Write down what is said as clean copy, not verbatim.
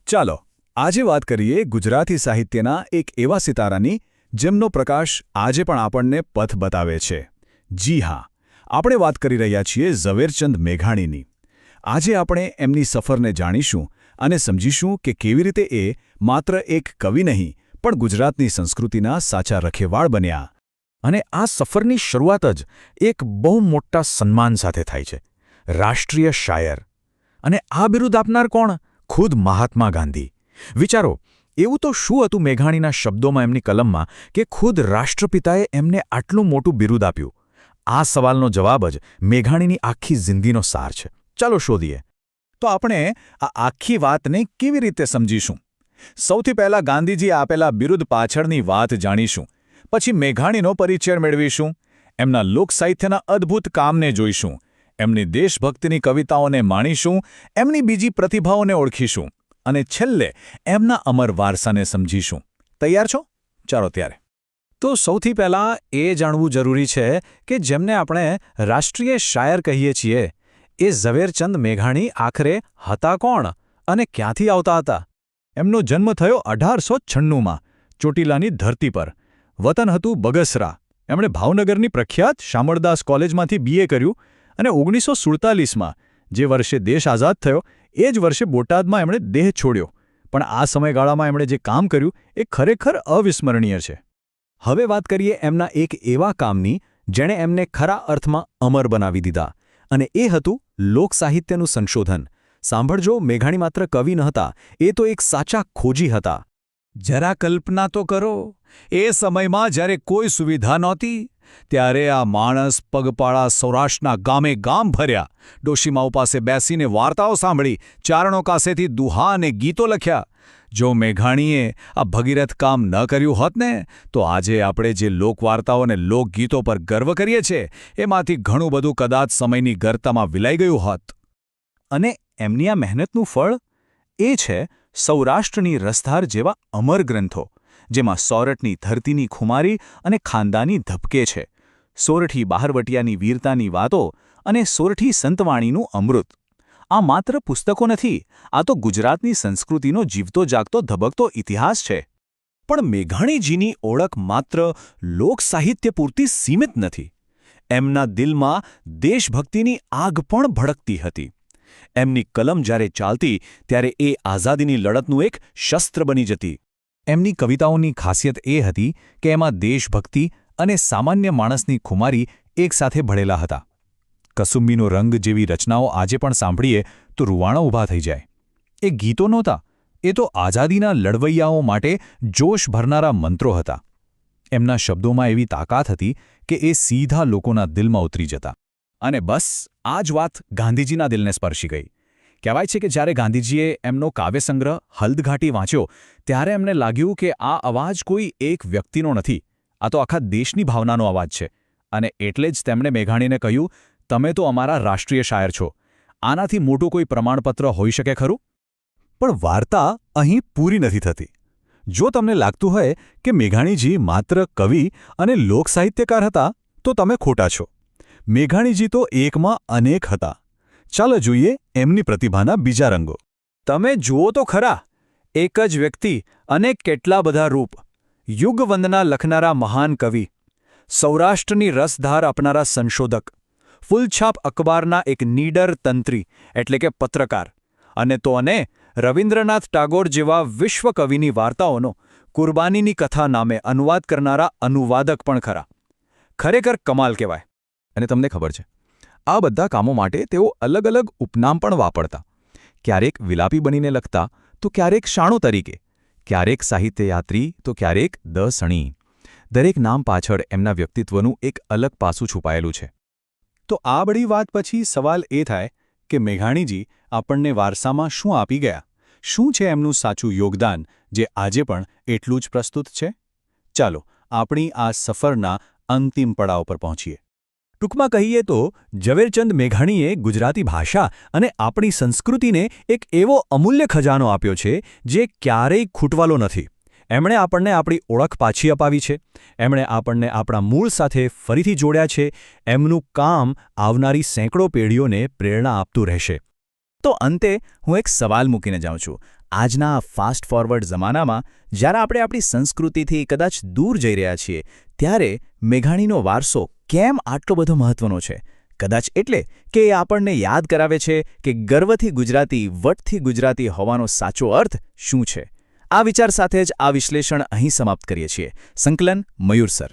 ચાલો આજે વાત કરીએ ગુજરાતી સાહિત્યના એક એવા સિતારાની જેમનો પ્રકાશ આજે પણ આપણને પથ બતાવે છે. જી હા, આપણે વાત કરી રહ્યા છીએ ઝવેરચંદ મેઘાણીની. આજે આપણે એમની સફરને જાણીશું અને સમજીશું કે કેવી રીતે એ માત્ર એક કવિ નહીં પણ ગુજરાતની સંસ્કૃતિના સાચા રખેવાળ બન્યા. અને આ સફરની શરૂઆત જ એક બહુ મોટા સન્માન સાથે થાય છે, રાષ્ટ્રીય શાયર. અને આ બિરુદ આપનાર કોણ? ખુદ મહાત્મા ગાંધી. વિચારો, એવું તો શું હતું મેઘાણીના શબ્દોમાં, એમની કલમમાં, કે ખુદ રાષ્ટ્રપિતાએ એમને આટલું મોટું બિરુદ આપ્યું? આ સવાલનો જવાબ જ મેઘાણીની આખી જિંદગીનો સાર છે. ચાલો શોધીએ. તો આપણે આ આખી વાતને કેવી રીતે સમજીશું? સૌથી પહેલાં ગાંધીજી આપેલા બિરુદ પાછળની વાત જાણીશું. પછી મેઘાણીનો પરિચય મેળવીશું, એમના લોકસાહિત્યના અદ્ભુત કામને જોઈશું, એમની દેશભક્તિની કવિતાઓને માણીશું, એમની બીજી પ્રતિભાઓને ઓળખીશું અને છેલ્લે એમના અમર વારસાને સમજીશું. તૈયાર છો? ચાલો ત્યારે. તો સૌથી પહેલાં એ જાણવું જરૂરી છે કે જેમને આપણે રાષ્ટ્રીય શાયર કહીએ છીએ, એ ઝવેરચંદ મેઘાણી આખરે હતા કોણ અને ક્યાંથી આવતા હતા? એમનો જન્મ થયો 1896માં ચોટીલાની ધરતી પર. વતન હતું બગસરા. એમણે ભાવનગરની પ્રખ્યાત શામળદાસ કોલેજમાંથી BA કર્યું અને 1947માં, જે વર્ષે દેશ આઝાદ થયો, એ જ વર્ષે બોટાદમાં એમણે દેહ છોડ્યો. પણ આ સમયગાળામાં એમણે જે કામ કર્યું એ ખરેખર અવિસ્મરણીય છે. હવે વાત કરીએ એમના એક એવા કામની જેણે એમને ખરા અર્થમાં અમર બનાવી દીધા, અને એ હતું લોકસાહિત્યનું સંશોધન. સાંભળજો, મેઘાણી માત્ર કવિ નહોતા, એ તો એક સાચા ખોજી હતા. જરા કલ્પના તો કરો, એ સમયમાં જ્યારે કોઈ સુવિધા નહોતી, ત્યારે આ માણસ પગપાળા સૌરાષ્ટ્રના ગામે ગામ ફર્યા, ડોશીમાઓ પાસે બેસીને વાર્તાઓ સાંભળી, ચારણો પાસેથી દુહા અને ગીતો લખ્યા. જો મેઘાણીએ આ ભગીરથ કામ ન કર્યું હોત ને, તો આજે આપણે જે લોકવાર્તાઓ અને લોકગીતો પર ગર્વ કરીએ છીએ, એમાંથી ઘણું બધું કદાચ સમયની ગર્તામાં વિલાઈ ગયું હોત. અને એમની આ મહેનતનું ફળ એ છે સૌરાષ્ટ્રની રસધાર જેવા અમર ગ્રંથો, જેમાં સોરઠની ધરતીની ખુમારી અને ખાનદાની ધબકે છે, સોરઠી બહારવટિયાની વીરતાની વાતો અને સોરઠી સંતવાણીનું અમૃત. આ માત્ર પુસ્તકો નથી, આ તો ગુજરાતની સંસ્કૃતિનો જીવતો જાગતો ધબકતો ઇતિહાસ છે. પણ મેઘાણીજીની ઓળખ માત્ર લોકસાહિત્ય પૂરતી સીમિત નથી. એમના દિલમાં દેશભક્તિની આગ પણ ભડકતી હતી. એમની કલમ જ્યારે ચાલતી, ત્યારે એ આઝાદીની લડતનું એક શસ્ત્ર બની જતી. એમની કવિતાઓની ખાસિયત એ હતી કે એમાં દેશભક્તિ અને સામાન્ય માણસની ખુમારી એકસાથે ભળેલા હતા. કસુંબીનો રંગ જેવી રચનાઓ આજે પણ સાંભળીએ તો રૂવાણા ઊભા થઈ જાય. એ ગીતો નહોતા, એ તો આઝાદીના લડવૈયાઓ માટે જોશ ભરનારા મંત્રો હતા. એમના શબ્દોમાં એવી તાકાત હતી કે એ સીધા લોકોના દિલમાં ઉતરી જતા. અને બસ આ જ વાત ગાંધીજીના દિલને સ્પર્શી ગઈ. કહેવાય છે કે જ્યારે ગાંધીજીએ એમનો કાવ્યસંગ્રહ હલ્દઘાટી વાંચ્યો, ત્યારે એમને લાગ્યું કે આ અવાજ કોઈ એક વ્યક્તિનો નથી, આ તો આખા દેશની ભાવનાનો અવાજ છે. અને એટલે જ તેમણે મેઘાણીને કહ્યું, તમે તો અમારા રાષ્ટ્રીય શાયર છો, આનાથી મોટું કોઈ પ્રમાણપત્ર હોઈ શકે ખરું? પણ વાર્તા અહીં પૂરી નથી થતી. જો તમને લાગતું હોય કે મેઘાણીજી માત્ર કવિ અને લોકસાહિત્યકાર હતા, તો તમે ખોટા છો. મેઘાણીજી તો એકમાં અનેક હતા. ચાલો જોઈએ એમની પ્રતિભાના બીજા રંગો. તમે જુઓ તો ખરા, એક જ વ્યક્તિ અને કેટલા બધા રૂપ. યુગવંદના લખનારા મહાન કવિ, સૌરાષ્ટ્રની રસધાર આપનારા સંશોધક, ફૂલછાપ અખબારના એક નીડર તંત્રી એટલે કે પત્રકાર, અને રવિન્દ્રનાથ ટાગોર જેવા વિશ્વકવિની વાર્તાઓનો કુરબાનીની કથા નામે અનુવાદ કરનારા અનુવાદક પણ ખરા. ખરેખર કમાલ કહેવાય. અને તમને ખબર છે, આ બધા કામો માટે તેઓ અલગ અલગ ઉપનામ પણ વાપરતા. ક્યારેક વિલાપી બનીને લખતા, તો ક્યારેક શાણો તરીકે, ક્યારેક સાહિત્યયાત્રી, તો ક્યારેક દ સણી. દરેક નામ પાછળ એમના વ્યક્તિત્વનું એક અલગ પાસું છુપાયેલું છે. તો આ બધી વાત પછી સવાલ એ થાય કે મેઘાણીજી આપણને વારસામાં શું આપી ગયા? શું છે એમનું સાચું યોગદાન જે આજે પણ એટલું જ પ્રસ્તુત છે? ચાલો આપણી આ સફરના અંતિમ પડાવ પર પહોંચીએ. ટૂંકમાં કહીએ તો ઝવેરચંદ મેઘાણીએ ગુજરાતી ભાષા અને આપણી સંસ્કૃતિને એક એવો અમૂલ્ય ખજાનો આપ્યો છે જે ક્યારેય ખૂટવાલો નથી. એમણે આપણને આપણી ઓળખ પાછી અપાવી છે. એમણે આપણને આપણા મૂળ સાથે ફરીથી જોડ્યા છે. એમનું કામ આવનારી સેંકડો પેઢીઓને પ્રેરણા આપતું રહેશે. તો અંતે હું એક સવાલ મૂકીને જાઉં છું. આજના આ ફાસ્ટ ફોરવર્ડ જમાનામાં જ્યારે આપણે આપણી સંસ્કૃતિથી કદાચ દૂર જઈ રહ્યા છીએ ત્યારે મેઘાણીનો વારસો કેમ આટલો બધો મહત્વનો છે? કદાચ એટલે કે એ આપણને યાદ કરાવે છે કે ગર્વથી ગુજરાતી, વટથી ગુજરાતી હોવાનો સાચો અર્થ શું છે. આ વિચાર સાથે જ આ વિશ્લેષણ અહીં સમાપ્ત કરીએ છીએ. સંકલન મયુર સર.